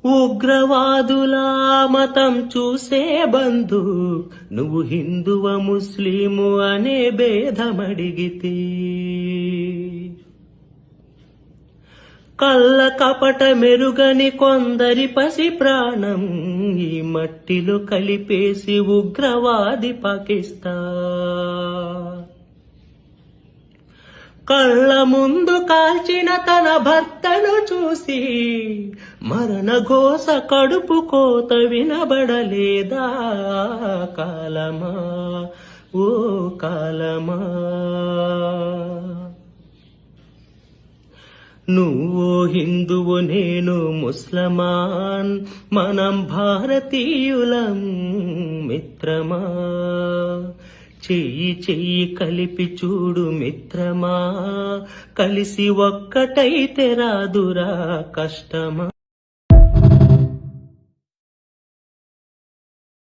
ఉగ్రవాదుల మతం చూసే బంధు, నువ్వు హిందువ ముస్లిము అనే భేదమడిగితే, కళ్ళ కపట మెరుగని కొందరి పసి ప్రాణం ఈ మట్టిలో కలిపేసి ఉగ్రవాది పాకిస్తాన్. కళ్ళ ముందు కాల్చిన తన భర్తను చూసి మరణ ఘోష కడుపు కోత వినబడలేదా? కాలమా ఓ కాలమా, నువ్వు హిందువు నేను ముస్లమాన్, మనం భారతీయులం మిత్రమా. చెయ్యి చెయ్యి కలిపి చూడు మిత్రమా, కలిసి ఒక్కటైతే రాదురా కష్టమా.